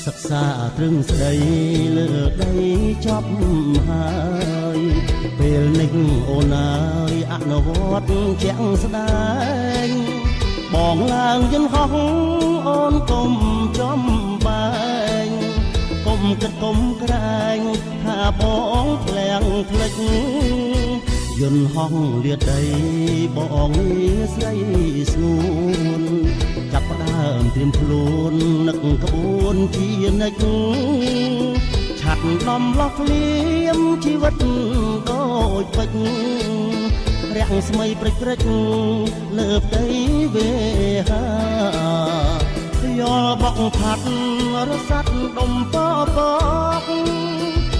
សិក្សាទ្រឹងស្ដីលើដីចប់ហើយពេលនេះអូនអើយអនុវត្តជាក់ស្ដែងបងឡើងយន្តហោះអូនកុំចំបែងកុំគិតកុំក្រែងថាបងធ្លាំងផ្លិចយន្តហោះលាតដីបងស្រីស្ងួនចាប់ផ្ដើមត្រៀមខ្លួននឹកក្បួនជានិច្ចឆាត់ដំឡោះភ្លៀមជីវិតដូចពេជ្ររាំងស្មីព្រិចព្រិចលើផ្ទៃវេហាយល់បក់ផាត់រសាត់ដុំពពក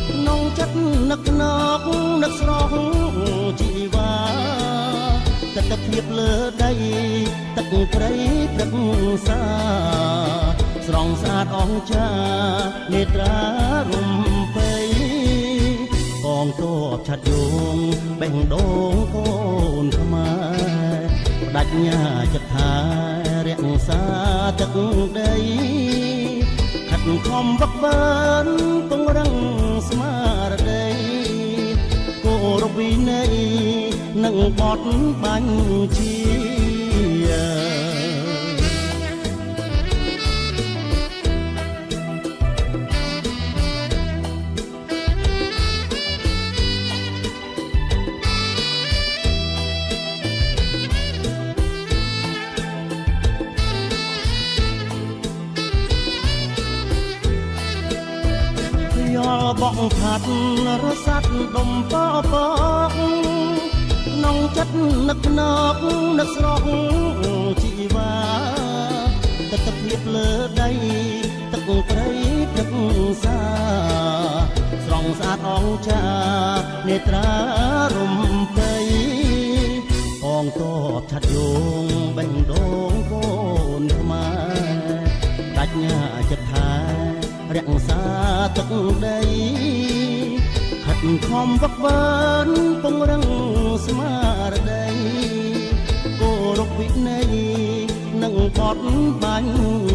ក្នុងចិត្តនឹកណកនឹកស្រស់ជីវ៉ាទិដ្ឋភាពលើដីទឹកព្រៃព្រឹកសាស្រង់ស្អាតអង្ចានេត្រារំពៃកងទ័ពឆាត់យងបេះដូងកូនខ្មែរបដិញ្ញាចិត្តថារក្សាទឹកដីខិតខំវឹកវើពង្រឹងស្មារតីគោរពវិន័យនិងបទបញ្ជាបក់ផាត់រសាត់ដុំពពកក្នុងចិត្តនឹកណកនឹកស្រស់ជីវ៉ាទិដ្ឋភាពលើដីទឹកព្រៃព្រឹកសាស្រង់ស្អាតអង្ចានេត្រារំពៃកងទ័ពឆាត់យងបេះដូងកូនខ្មែរបដិញ្ញាចិត្តថារក្សាទឹកដីខិតខំវឹកវើពង្រឹងស្មារតីគោរពវិន័យនិងបទបញ្